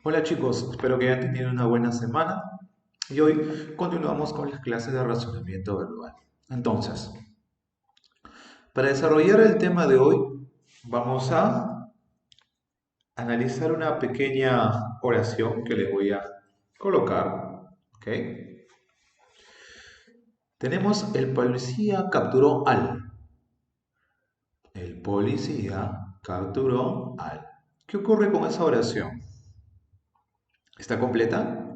Hola chicos, espero que hayan tenido una buena semana y hoy continuamos con las clases de razonamiento verbal. Entonces, para desarrollar el tema de hoy, vamos a analizar una pequeña oración que les voy a colocar. ¿Ok? Tenemos el policía capturó al. El policía capturó al. ¿Qué ocurre con esa oración? ¿Está completa?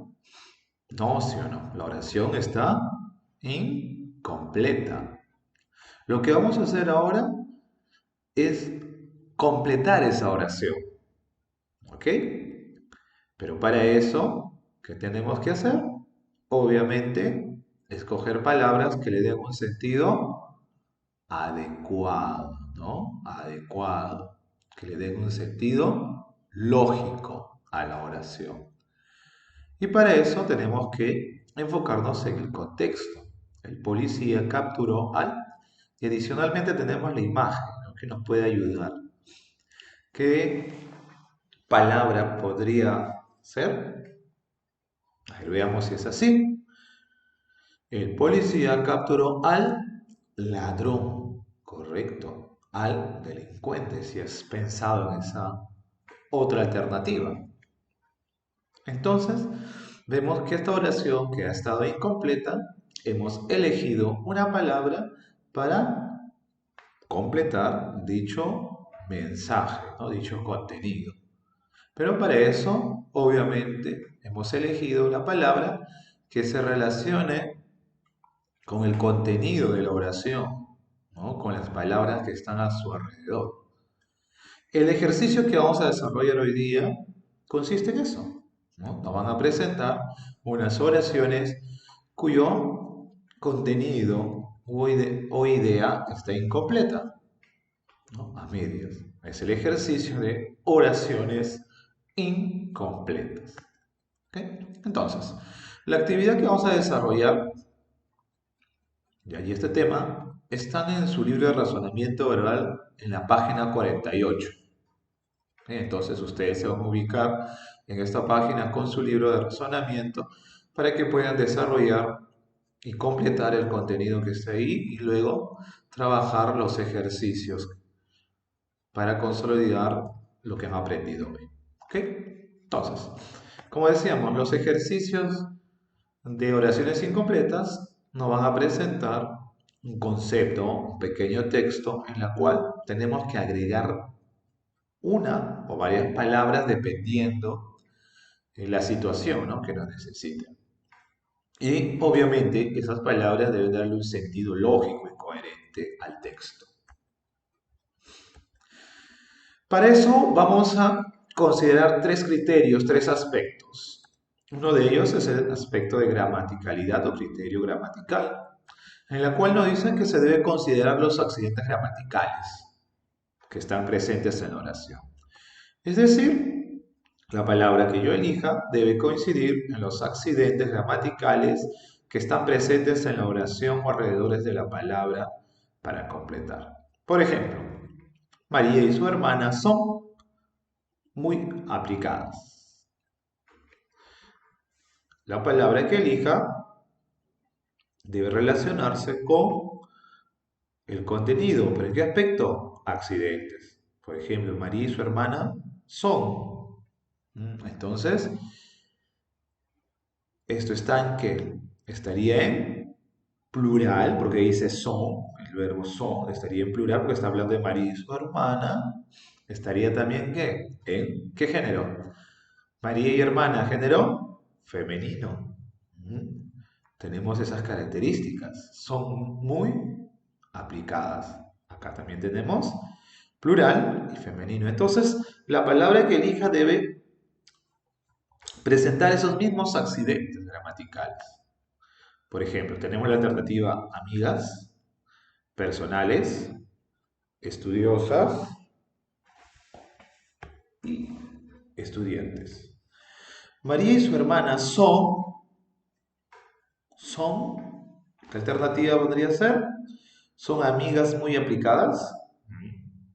No, sí o no. La oración está incompleta. Lo que vamos a hacer ahora es completar esa oración. ¿Ok? Pero para eso, ¿qué tenemos que hacer? Obviamente, escoger palabras que le den un sentido adecuado, ¿no? Adecuado. Que le den un sentido lógico a la oración. Y para eso tenemos que enfocarnos en el contexto. El policía capturó al, y adicionalmente tenemos la imagen, ¿no?, que nos puede ayudar. ¿Qué palabra podría ser? A ver, veamos si es así. El policía capturó al ladrón, correcto, al delincuente, si has pensado en esa otra alternativa. Entonces, vemos que esta oración que ha estado incompleta, hemos elegido una palabra para completar dicho mensaje, ¿no?, dicho contenido. Pero para eso, obviamente, hemos elegido la palabra que se relacione con el contenido de la oración, ¿no?, con las palabras que están a su alrededor. El ejercicio que vamos a desarrollar hoy día consiste en eso, ¿no? Nos van a presentar unas oraciones cuyo contenido o idea está incompleta, ¿no?, a medias. Es el ejercicio de oraciones incompletas. ¿Ok? Entonces, la actividad que vamos a desarrollar, y allí este tema, están en su libro de razonamiento verbal en la página 48. Entonces ustedes se van a ubicar en esta página con su libro de razonamiento para que puedan desarrollar y completar el contenido que está ahí y luego trabajar los ejercicios para consolidar lo que han aprendido hoy. ¿Ok? Entonces, como decíamos, los ejercicios de oraciones incompletas nos van a presentar un concepto, un pequeño texto en la cual tenemos que agregar una o varias palabras dependiendo de la situación, ¿no?, que nos necesiten. Y obviamente esas palabras deben darle un sentido lógico y coherente al texto. Para eso vamos a considerar tres criterios, tres aspectos. Uno de ellos es el aspecto de gramaticalidad o criterio gramatical, en la cual nos dicen que se debe considerar los accidentes gramaticales que están presentes en la oración. Es decir, la palabra que yo elija debe coincidir en los accidentes gramaticales que están presentes en la oración o alrededores de la palabra para completar. Por ejemplo, María y su hermana son muy aplicadas. La palabra que elija debe relacionarse con el contenido. ¿Pero en qué aspecto? Accidentes. Por ejemplo, María y su hermana son. Entonces, esto está en qué? Estaría en plural, porque dice son, el verbo son, estaría en plural porque está hablando de María y su hermana. Estaría también ¿qué? ¿En qué género? María y hermana, género femenino. Mm. Tenemos esas características. Son muy aplicadas. Acá también tenemos plural y femenino. Entonces, la palabra que elija debe presentar esos mismos accidentes gramaticales. Por ejemplo, tenemos la alternativa amigas, personales, estudiosas y estudiantes. María y su hermana ¿qué alternativa podría ser? Son amigas muy aplicadas,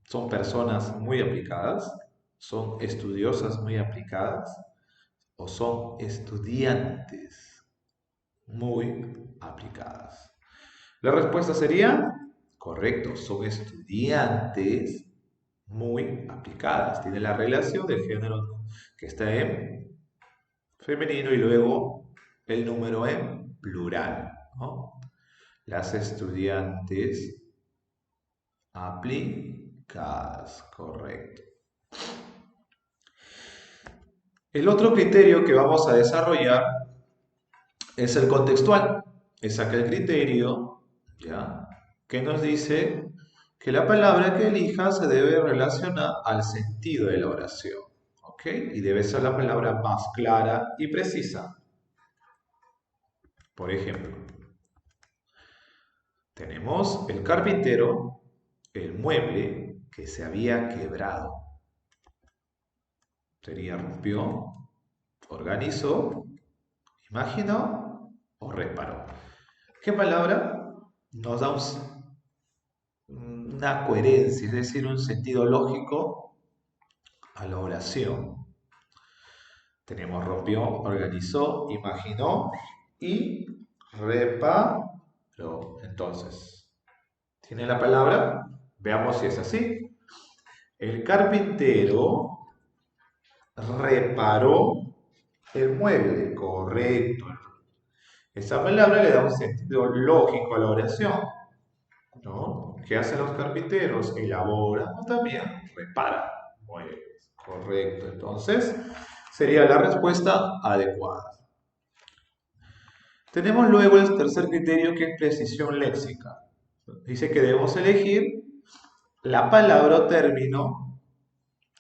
son personas muy aplicadas, son estudiosas muy aplicadas, o son estudiantes muy aplicadas? La respuesta sería, correcto, son estudiantes muy aplicadas. Tiene la relación del género que está en femenino y luego el número en plural, ¿no? Las estudiantes aplicadas, correcto. El otro criterio que vamos a desarrollar es el contextual. Es aquel criterio, ¿ya?, que nos dice que la palabra que elija se debe relacionar al sentido de la oración, ¿ok? Y debe ser la palabra más clara y precisa. Por ejemplo, tenemos el carpintero, el mueble que se había quebrado. Sería rompió, organizó, imaginó o reparó. ¿Qué palabra nos da una coherencia, es decir, un sentido lógico a la oración? Tenemos rompió, organizó, imaginó y reparó. Entonces, ¿tiene la palabra? Veamos si es así. El carpintero reparó el mueble. Correcto. Esa palabra le da un sentido lógico a la oración, ¿no? ¿Qué hacen los carpinteros? Elaboran o también reparan muebles. Correcto. Entonces, sería la respuesta adecuada. Tenemos luego el tercer criterio, que es precisión léxica. Dice que debemos elegir la palabra o término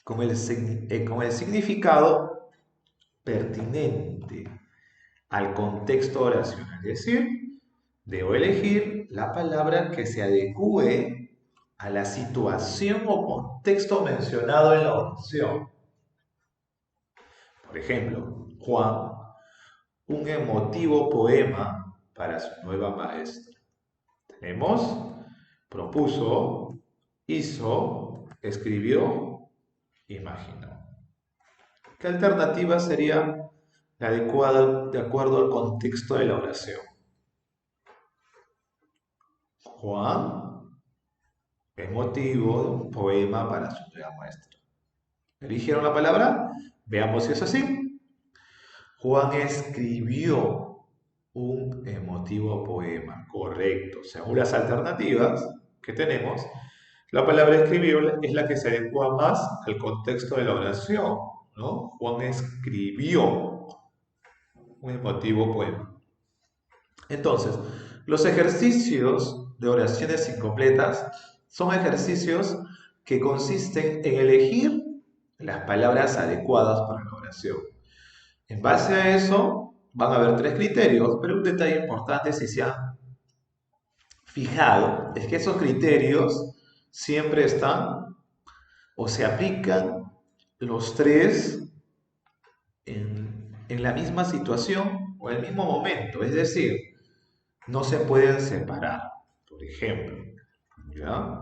con el significado pertinente al contexto oracional. Es decir, debo elegir la palabra que se adecue a la situación o contexto mencionado en la oración. Por ejemplo, Juan, un emotivo poema para su nueva maestra. Tenemos propuso, hizo, escribió, imaginó. ¿Qué alternativa sería la adecuada de acuerdo al contexto de la oración? Juan, emotivo de un poema para su nueva maestra. ¿Eligieron la palabra? Veamos si es así. Juan escribió un emotivo poema. Correcto. Según las alternativas que tenemos, la palabra escribió es la que se adecua más al contexto de la oración, ¿no? Juan escribió un emotivo poema. Entonces, los ejercicios de oraciones incompletas son ejercicios que consisten en elegir las palabras adecuadas para la oración. En base a eso, van a haber tres criterios, pero un detalle importante, si se han fijado, es que esos criterios siempre están o se aplican los tres en la misma situación o en el mismo momento. Es decir, no se pueden separar. Por ejemplo, ¿ya?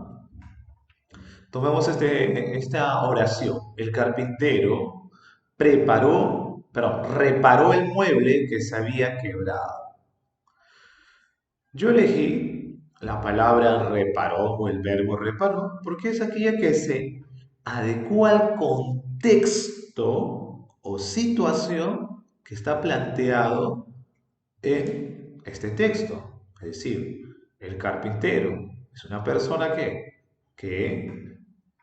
Tomemos esta oración. El carpintero reparó el mueble que se había quebrado. Yo elegí la palabra reparó o el verbo reparó porque es aquella que se adecua al contexto o situación que está planteado en este texto. Es decir, el carpintero es una persona que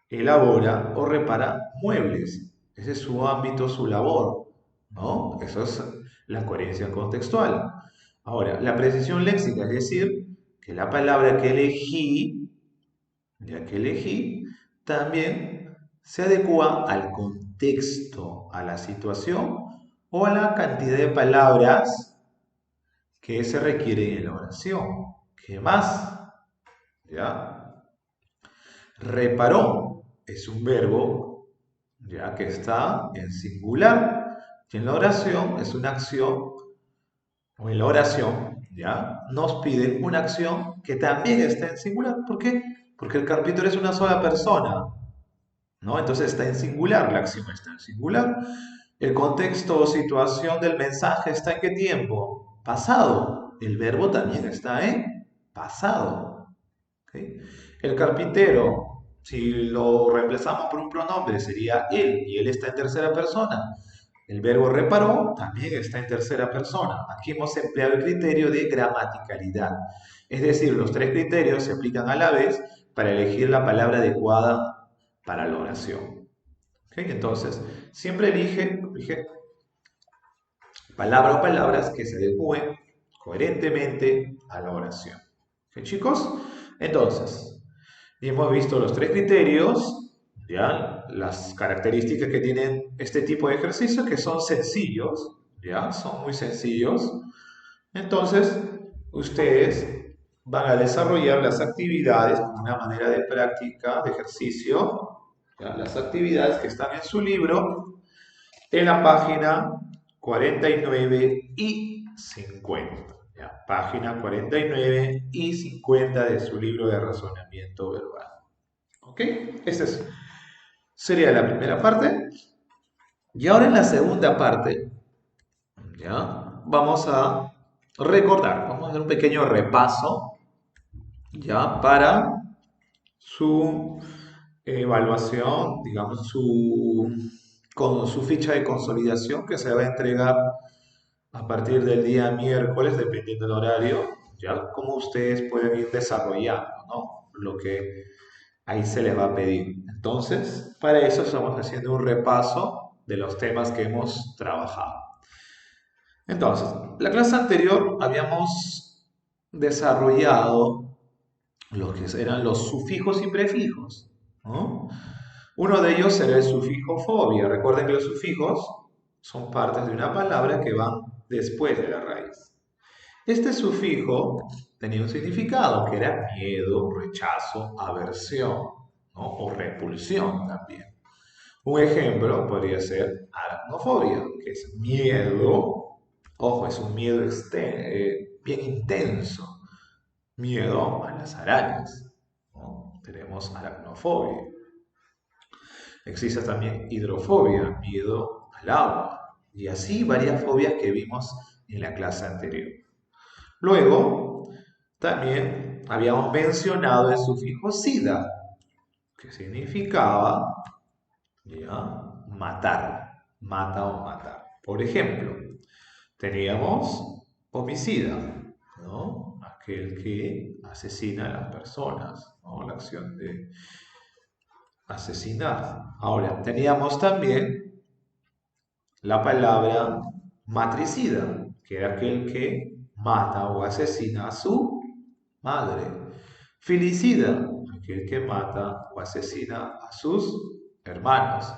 elabora o repara muebles. Ese es su ámbito, su labor, ¿no? Eso es la coherencia contextual. Ahora, la precisión léxica, es decir, que la palabra que elegí, también se adecua al contexto, a la situación o a la cantidad de palabras que se requieren en la oración. ¿Qué más? ¿Ya? Reparó es un verbo, ya, que está en singular, y en la oración es una acción, o en la oración, ya, nos pide una acción que también está en singular. ¿Por qué? Porque el carpintero es una sola persona, ¿no? Entonces está en singular, la acción está en singular. El contexto o situación del mensaje está en qué tiempo? Pasado. El verbo también está en pasado. ¿Ok? El carpintero, si lo reemplazamos por un pronombre, sería él, y él está en tercera persona. El verbo reparó también está en tercera persona. Aquí hemos empleado el criterio de gramaticalidad. Es decir, los tres criterios se aplican a la vez para elegir la palabra adecuada para la oración. ¿Ok? Entonces, siempre elige palabra o palabras que se adecúen coherentemente a la oración. ¿Ok, chicos? Entonces, ya hemos visto los tres criterios, ya, las características que tienen este tipo de ejercicios que son sencillos, ya, son muy sencillos. Entonces, ustedes van a desarrollar las actividades como una manera de práctica, de ejercicio, ya, las actividades que están en su libro en la página 49 y 50. Ya, página 49 y 50 de su libro de razonamiento verbal. ¿Ok? Sería la primera parte. Y ahora en la segunda parte, ya, vamos a recordar, vamos a hacer un pequeño repaso, ya, para su evaluación, digamos, con su ficha de consolidación que se va a entregar a partir del día miércoles, dependiendo del horario, ya como ustedes pueden ir desarrollando, ¿no? Lo que ahí se les va a pedir. Entonces, para eso estamos haciendo un repaso de los temas que hemos trabajado. Entonces, la clase anterior habíamos desarrollado lo que eran los sufijos y prefijos, ¿no? Uno de ellos será el sufijo fobia. Recuerden que los sufijos son partes de una palabra que van después de la raíz. Este sufijo tenía un significado que era miedo, rechazo, aversión, ¿no? O repulsión también. Un ejemplo podría ser aracnofobia, que es miedo, ojo, es un miedo bien intenso, miedo a las arañas, ¿no? Tenemos aracnofobia. Existe también hidrofobia, miedo al agua, y así varias fobias que vimos en la clase anterior. Luego, también habíamos mencionado el sufijo sida, que significaba, ¿ya?, matar, mata o matar. Por ejemplo, teníamos homicida, ¿no? Aquel que asesina a las personas, ¿no? La acción de asesinar. Ahora, teníamos también la palabra matricida, que era aquel que mata o asesina a su madre. Filicida, aquel que mata o asesina a sus hermanos.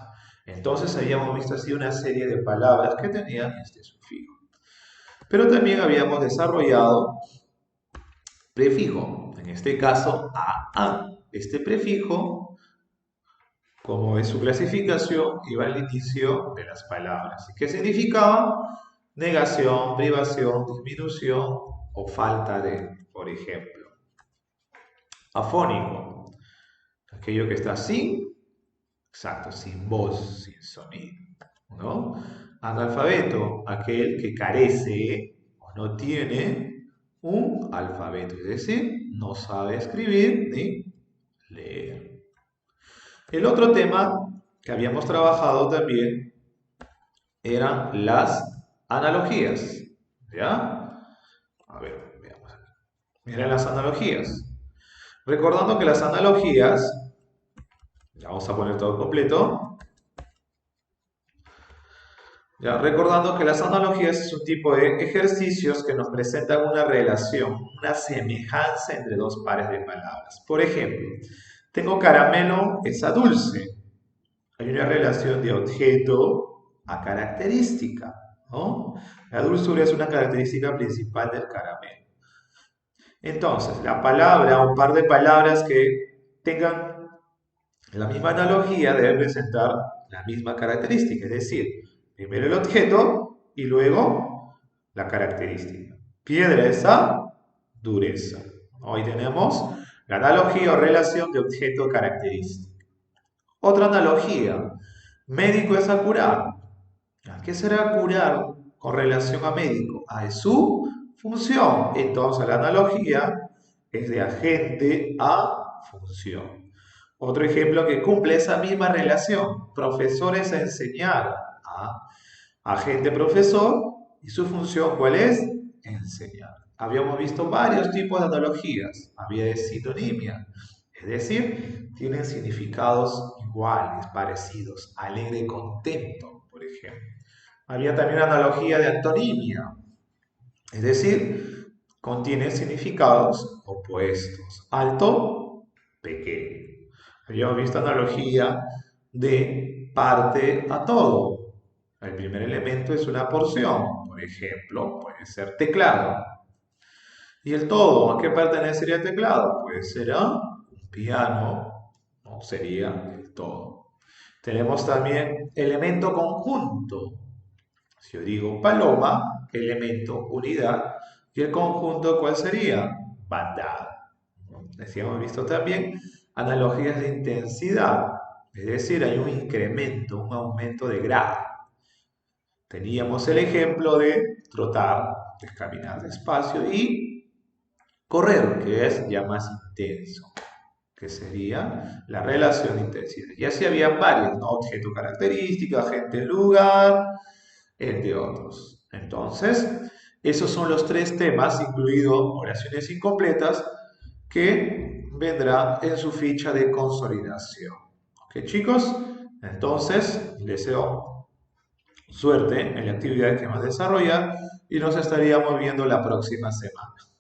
Entonces habíamos visto así una serie de palabras que tenían este sufijo. Pero también habíamos desarrollado prefijo, en este caso a. Este prefijo, como es su clasificación, iba al inicio de las palabras. ¿Qué significaba? Negación, privación, disminución o falta de, por ejemplo. Afónico, aquello que está sin, exacto, sin voz, sin sonido, ¿no? Analfabeto, aquel que carece o no tiene un alfabeto, es decir, no sabe escribir ni leer. El otro tema que habíamos trabajado también eran las analogías, ¿ya? A ver, veamos aquí. Miren las analogías. Recordando que las analogías, ya vamos a poner todo completo, ya, recordando que las analogías es un tipo de ejercicios que nos presentan una relación, una semejanza entre dos pares de palabras. Por ejemplo, tengo caramelo, es a dulce. Hay una relación de objeto a característica, ¿no? La dulzura es una característica principal del caramelo. Entonces, la palabra o par de palabras que tengan la misma analogía debe presentar la misma característica, es decir, primero el objeto y luego la característica. Piedra es a dureza. Hoy tenemos la analogía o relación de objeto-característica. Otra analogía, médico es a curar. ¿Qué será curar con relación a médico? Es su función. Entonces la analogía es de agente a función. Otro ejemplo que cumple esa misma relación. Profesor es enseñar a agente profesor y su función ¿cuál es? Enseñar. Habíamos visto varios tipos de analogías. Había de sinonimia, es decir, tienen significados iguales, parecidos, alegre, contento, por ejemplo. Había también una analogía de antonimia, es decir, contiene significados opuestos. Alto, pequeño. Habíamos visto analogía de parte a todo. El primer elemento es una porción, por ejemplo, puede ser teclado. ¿Y el todo? ¿A qué pertenecería el teclado? Pues será un piano, no sería el todo. Tenemos también elemento conjunto. Si yo digo paloma, elemento unidad, y el conjunto, ¿cuál sería? Bandada. Decíamos visto también analogías de intensidad, es decir, hay un incremento, un aumento de grado. Teníamos el ejemplo de trotar, que es caminar despacio, y correr, que es ya más intenso, que sería la relación de intensidad. Y así había varios, ¿no? Objeto característica, agente lugar, entre otros. Entonces, esos son los tres temas, incluido oraciones incompletas, que vendrá en su ficha de consolidación. ¿Ok, chicos? Entonces, les deseo suerte en la actividad que van a desarrollar y nos estaríamos viendo la próxima semana.